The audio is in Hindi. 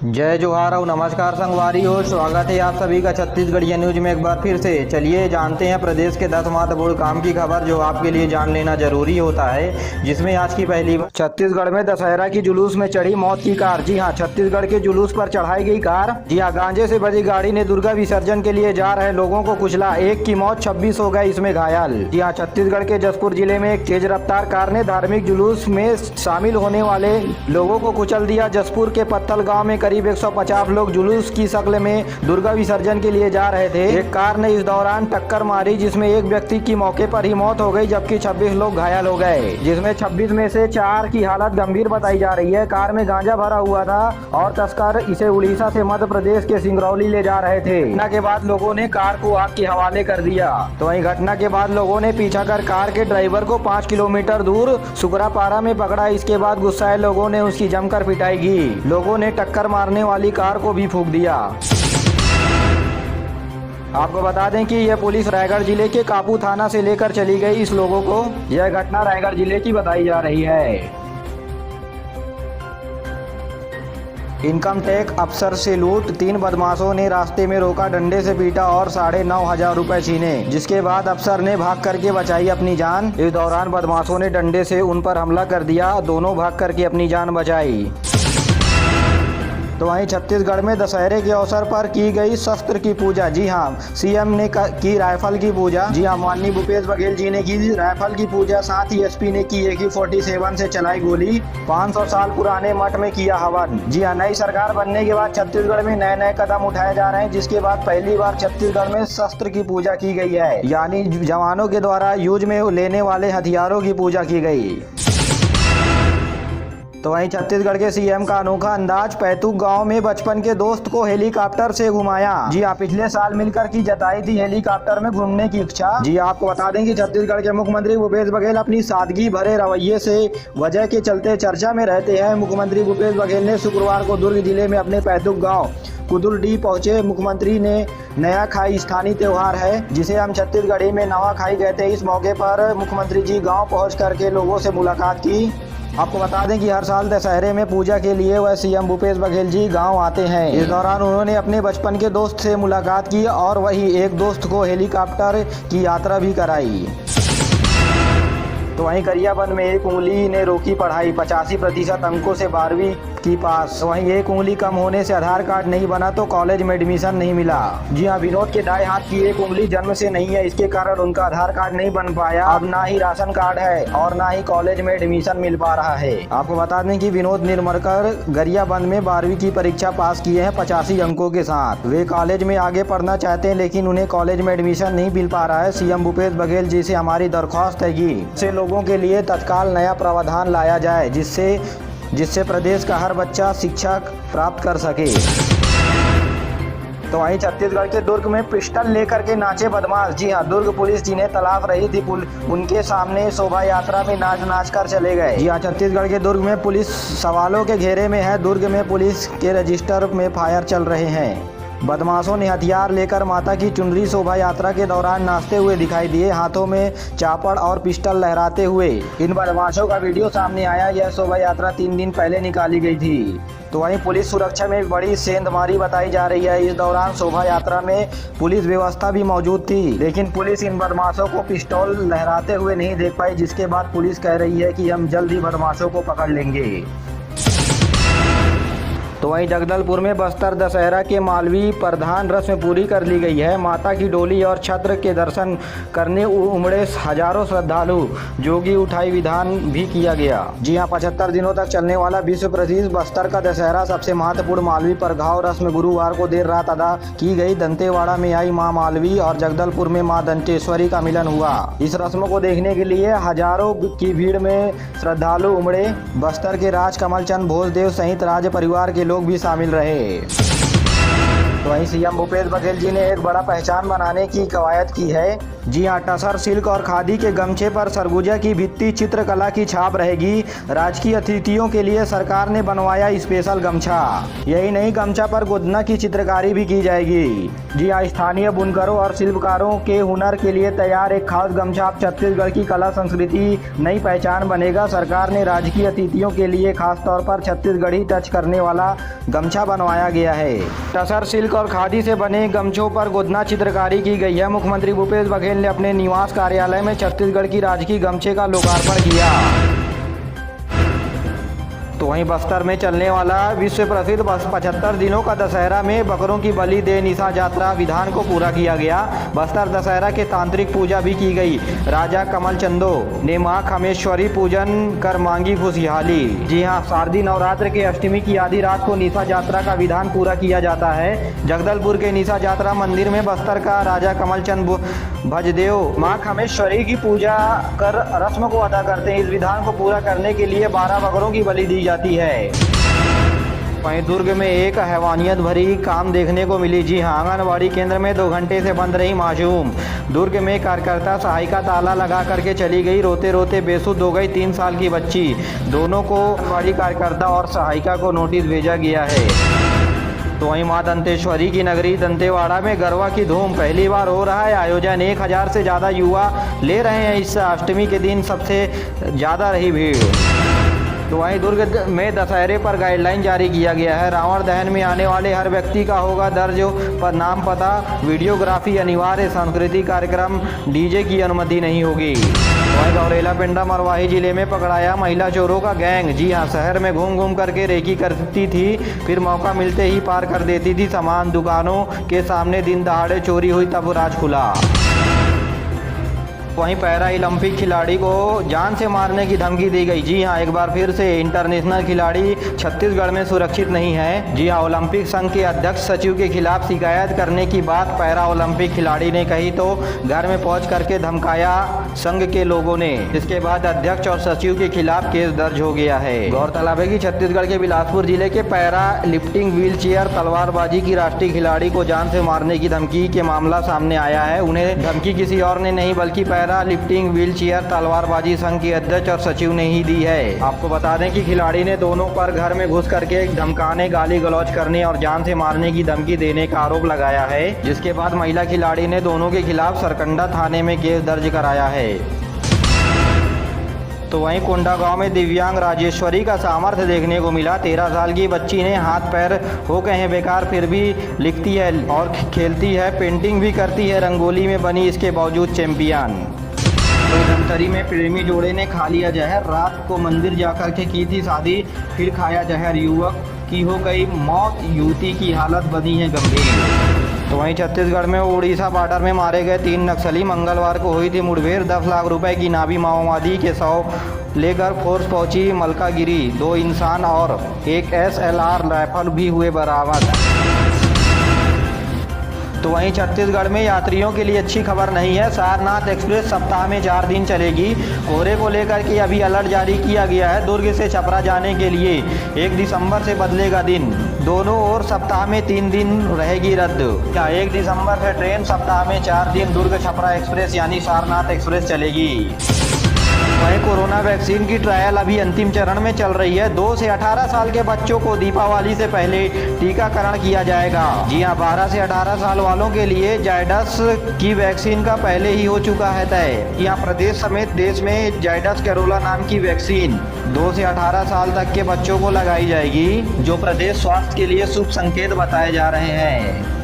जय जोहार और नमस्कार संगवारी हो। स्वागत है आप सभी का छत्तीसगढ़िया न्यूज में एक बार फिर से। चलिए जानते हैं प्रदेश के 10 महत्वपूर्ण काम की खबर जो आपके लिए जान लेना जरूरी होता है, जिसमें आज की पहली बात, छत्तीसगढ़ में दशहरा की जुलूस में चढ़ी मौत की कार। जी हाँ, छत्तीसगढ़ के जुलूस पर चढ़ाई गई कार। जी हाँ, गांजे से भरी गाड़ी ने दुर्गा विसर्जन के लिए जा रहे लोगों को कुचला। एक की मौत, 26 हो गए इसमें घायल। जी हाँ, छत्तीसगढ़ के जसपुर जिले में एक तेज रफ्तार कार ने धार्मिक जुलूस में शामिल होने वाले लोगों को कुचल दिया। जसपुर के पत्तल गाँव में करीब 150 लोग जुलूस की शक्ल में दुर्गा विसर्जन के लिए जा रहे थे। एक कार ने इस दौरान टक्कर मारी जिसमें एक व्यक्ति की मौके पर ही मौत हो गई, जबकि 26 लोग घायल हो गए, जिसमें 26 में से 4 की हालत गंभीर बताई जा रही है। कार में गांजा भरा हुआ था और तस्कर इसे उड़ीसा से मध्य प्रदेश के सिंगरौली ले जा रहे थे। घटना के बाद लोगों ने कार को आग के हवाले कर दिया। तो वहीं घटना के बाद लोगों ने पीछा कर कार के ड्राइवर को 5 किलोमीटर दूर सुकरापारा में पकड़ा। इसके बाद गुस्साए लोगों ने उसकी जमकर पिटाई की। लोगों ने टक्कर मारने वाली कार को भी फूंक दिया। आपको बता दें कि यह पुलिस रायगढ़ जिले के कापू थाना से लेकर चली गई इस लोगों को। यह घटना रायगढ़ जिले की बताई जा रही है। इनकम टैक्स अफसर से लूट, 3 बदमाशों ने रास्ते में रोका, डंडे से पीटा और 9,500 रुपए छीने, जिसके बाद अफसर ने भाग करके बचाई अपनी जान। इस दौरान बदमाशों ने डंडे से उन पर हमला कर दिया। दोनों भाग करके अपनी जान बचाई। तो वहीं छत्तीसगढ़ में दशहरे के अवसर पर की गई शस्त्र की पूजा। जी हाँ, सीएम ने की राइफल की पूजा। जी हाँ, माननीय भूपेश बघेल जी ने की राइफल की पूजा। साथ ही एसपी ने की AK-47 से चलाई गोली। 500 साल पुराने मठ में किया हवन। जी हाँ, नई सरकार बनने के बाद छत्तीसगढ़ में नए नए कदम उठाए जा रहे हैं, जिसके बाद पहली बार छत्तीसगढ़ में शस्त्र की पूजा की गई है, यानी जवानों के द्वारा यूज में लेने वाले हथियारों की पूजा की गई। तो वहीं छत्तीसगढ़ के सीएम का अनोखा अंदाज, पैतुक गांव में बचपन के दोस्त को हेलीकॉप्टर से घुमाया। जी हाँ, पिछले साल मिलकर की जताई थी हेलीकॉप्टर में घूमने की इच्छा। जी आपको बता दें कि छत्तीसगढ़ के मुख्यमंत्री भूपेश बघेल अपनी सादगी भरे रवैये से वजह के चलते चर्चा में रहते हैं। मुख्यमंत्री भूपेश बघेल ने शुक्रवार को दुर्ग जिले में अपने पैतुक गाँव कुदुलडीह पहुंचे। मुख्यमंत्री ने नया खाई स्थानीय त्योहार है जिसे हम छत्तीसगढ़ी में नवा खाई कहते हैं। इस मौके पर मुख्यमंत्री जी गांव पहुंच करके लोगों से मुलाकात की। आपको बता दें कि हर साल दशहरे में पूजा के लिए वह सीएम भूपेश बघेल जी गांव आते हैं। इस दौरान उन्होंने अपने बचपन के दोस्त से मुलाकात की और वही एक दोस्त को हेलीकॉप्टर की यात्रा भी कराई। तो वहीं गरियाबंद में एक उंगली ने रोकी पढ़ाई, 85% अंकों से 12वीं की पास। वहीं एक उंगली कम होने से आधार कार्ड नहीं बना तो कॉलेज में एडमिशन नहीं मिला। जी हाँ, विनोद के दाएं हाथ की एक उंगली जन्म से नहीं है, इसके कारण उनका आधार कार्ड नहीं बन पाया। अब ना ही राशन कार्ड है और ना ही कॉलेज में एडमिशन मिल पा रहा है। आपको बता दें कि विनोद निर्मलकर गरियाबंद में 12वीं की परीक्षा पास किए हैं 85 अंकों के साथ। वे कॉलेज में आगे पढ़ना चाहते हैं लेकिन उन्हें कॉलेज में एडमिशन नहीं मिल पा रहा है। सीएम भूपेश बघेल जी से हमारी दरख्वास्त है कि लोगों के लिए तत्काल नया प्रावधान लाया जाए जिससे प्रदेश का हर बच्चा शिक्षा प्राप्त कर सके। तो वहीं छत्तीसगढ़ के दुर्ग में पिस्टल लेकर के नाचे बदमाश। जी हाँ, दुर्ग पुलिस जिन्हें तलाश रही थी उनके सामने शोभा यात्रा में नाच कर चले गए। जी हाँ, छत्तीसगढ़ के दुर्ग में पुलिस सवालों के घेरे में है। दुर्ग में पुलिस के रजिस्टर में फायर चल रहे हैं। बदमाशों ने हथियार लेकर माता की चुनरी शोभा यात्रा के दौरान नाचते हुए दिखाई दिए, हाथों में चापड़ और पिस्टल लहराते हुए। इन बदमाशों का वीडियो सामने आया। यह शोभा यात्रा 3 दिन पहले निकाली गई थी। तो वहीं पुलिस सुरक्षा में बड़ी सेंधमारी बताई जा रही है। इस दौरान शोभा यात्रा में पुलिस व्यवस्था भी मौजूद थी, लेकिन पुलिस इन बदमाशों को पिस्टल लहराते हुए नहीं देख पाई, जिसके बाद पुलिस कह रही है कि हम जल्द ही बदमाशों को पकड़ लेंगे। तो वहीं जगदलपुर में बस्तर दशहरा के मालवी प्रधान रस्म पूरी कर ली गई है। माता की डोली और छत्र के दर्शन करने उमड़े हजारों श्रद्धालु। जोगी उठाई विधान भी किया गया। जी हाँ, 75 दिनों तक चलने वाला विश्व प्रसिद्ध बस्तर का दशहरा सबसे महत्वपूर्ण मालवी प्रघाव रस्म गुरुवार को देर रात अदा की गई। दंतेवाड़ा में आई मां मालवी और जगदलपुर में मां दंतेश्वरी का मिलन हुआ। इस रस्म को देखने के लिए हजारों की भीड़ में श्रद्धालु उमड़े। बस्तर के राज कमल चंद भोजदेव सहित राज परिवार के लोग भी शामिल रहे। तो वहीं सीएम भूपेश बघेल जी ने एक बड़ा पहचान बनाने की कवायद की है। जी हाँ, टसर सिल्क और खादी के गमछे पर सरगुजा की भित्ति चित्रकला की छाप रहेगी। राजकीय अतिथियों के लिए सरकार ने बनवाया स्पेशल गमछा। यही नहीं, गमछा पर गोदना की चित्रकारी भी की जाएगी। जी हाँ, स्थानीय बुनकरों और शिल्पकारों के हुनर के लिए तैयार एक खास गमछा अब छत्तीसगढ़ की कला संस्कृति नई पहचान बनेगा। सरकार ने राजकीय अतिथियों के लिए खास तौर पर छत्तीसगढ़ी टच करने वाला गमछा बनवाया गया है। टसर सिल्क और खादी से बने गमछों पर गोदना चित्रकारी की गई है। मुख्यमंत्री भूपेश बघेल ने अपने निवास कार्यालय में छत्तीसगढ़ की राजकीय गमछे का लोकार्पण किया। तो वहीं बस्तर में चलने वाला विश्व प्रसिद्ध 75 दिनों का दशहरा में बकरों की बलि दे निशा यात्रा विधान को पूरा किया गया। बस्तर दशहरा के तांत्रिक पूजा भी की गई। राजा कमल चंदो ने मां खमेश्वरी पूजन कर मांगी खुशहाली। जी हां, शारदीय नवरात्र के अष्टमी की आधी रात को निशा यात्रा का विधान पूरा किया जाता है। जगदलपुर के निशा यात्रा मंदिर में बस्तर का राजा कमल चंद भजदेव मां खमेश्वरी की पूजा कर रस्म को अदा करते हैं। इस विधान को पूरा करने के लिए 12 बकरों की बलि दी जाती है। वहीं दुर्ग में एक हैवानियत भरी काम देखने को मिली। जी हां, आंगनबाड़ी केंद्र में 2 घंटे से बंद रही मासूम। दुर्ग में कार्यकर्ता सहायिका ताला लगा करके चली गई। रोते रोते बेसुध हो गई 3 साल की बच्ची। दोनों को आंगनबाड़ी कार्यकर्ता और सहायिका को नोटिस भेजा गया है। तो वहीं मां दंतेश्वरी की नगरी दंतेवाड़ा में गरबा की धूम पहली बार हो रहा है आयोजन। 1000 से ज़्यादा युवा ले रहे हैं हिस्सा। अष्टमी के दिन सबसे ज़्यादा रही भीड़। तो वहीं दुर्ग में दशहरे पर गाइडलाइन जारी किया गया है। रावण दहन में आने वाले हर व्यक्ति का होगा दर्ज पर नाम, पता, वीडियोग्राफी अनिवार्य। सांस्कृतिक कार्यक्रम, डीजे की अनुमति नहीं होगी। वहीं गौरेला पिंडा मरवाही जिले में पकड़ाया महिला चोरों का गैंग। जी हां, शहर में घूम घूम करके रेकी करती थी, फिर मौका मिलते ही पार कर देती थी सामान। दुकानों के सामने दिन दहाड़े चोरी हुई तब राज खुला। वहीं पैरा ओलंपिक खिलाड़ी को जान से मारने की धमकी दी गई। जी हां, एक बार फिर से इंटरनेशनल खिलाड़ी छत्तीसगढ़ में सुरक्षित नहीं है। जी हां, ओलंपिक संघ के अध्यक्ष सचिव के खिलाफ शिकायत करने की बात पैरा ओलंपिक खिलाड़ी ने कही तो घर में पहुंच करके धमकाया संघ के लोगों ने। इसके बाद अध्यक्ष और सचिव के खिलाफ केस दर्ज हो गया है। गौरतलब है कि छत्तीसगढ़ के बिलासपुर जिले के पैरा लिफ्टिंग व्हील चेयर तलवारबाजी की राष्ट्रीय खिलाड़ी को जान से मारने की धमकी के मामला सामने आया है। उन्हें धमकी किसी और ने नहीं बल्कि पैरा लिफ्टिंग व्हील चेयर तलवारबाजी संघ के अध्यक्ष और सचिव ने ही दी है। आपको बता दें कि खिलाड़ी ने दोनों पर घर में घुस करके धमकाने, गाली गलौज करने और जान से मारने की धमकी देने का आरोप लगाया है। जिसके बाद महिला खिलाड़ी ने दोनों के खिलाफ सरकंडा थाने में केस दर्ज कराया है। तो वहीं कोंडागांव में दिव्यांग राजेश्वरी का सामर्थ्य देखने को मिला। 13 साल की बच्ची ने हाथ पैर हो गए हैं बेकार, फिर भी लिखती है और खेलती है, पेंटिंग भी करती है, रंगोली में बनी इसके बावजूद चैंपियन। तो धमतरी में प्रेमी जोड़े ने खा लिया जहर। रात को मंदिर जाकर के की थी शादी, फिर खाया जहर। युवक की हो गई मौत, युवती की हालत बनी है गंभीर। तो वहीं छत्तीसगढ़ में उड़ीसा बॉर्डर में मारे गए 3 नक्सली। मंगलवार को हुई थी मुठभेड़। 10 लाख रुपए की नाभी माओवादी के 100 लेकर फोर्स पहुंची मलकागिरी। 2 इंसान और एक SLR राइफल भी हुए बरामद। तो वहीं छत्तीसगढ़ में यात्रियों के लिए अच्छी खबर नहीं है। सारनाथ एक्सप्रेस सप्ताह में 4 दिन चलेगी। कोहरे को लेकर के अभी अलर्ट जारी किया गया है। दुर्ग से छपरा जाने के लिए 1 दिसंबर से बदलेगा दिन। दोनों ओर सप्ताह में 3 दिन रहेगी रद्द। 1 दिसंबर से ट्रेन, सप्ताह में 4 दिन दुर्ग छपरा एक्सप्रेस यानी सारनाथ एक्सप्रेस चलेगी। वहीं कोरोना वैक्सीन की ट्रायल अभी अंतिम चरण में चल रही है। 2 से 18 साल के बच्चों को दीपावली से पहले टीकाकरण किया जाएगा। जी हां, 12 से 18 साल वालों के लिए जायडस की वैक्सीन का पहले ही हो चुका है तय। यहाँ प्रदेश समेत देश में जायडस कैरोला नाम की वैक्सीन 2 से 18 साल तक के बच्चों को लगाई जाएगी, जो प्रदेश स्वास्थ्य के लिए शुभ संकेत बताए जा रहे हैं।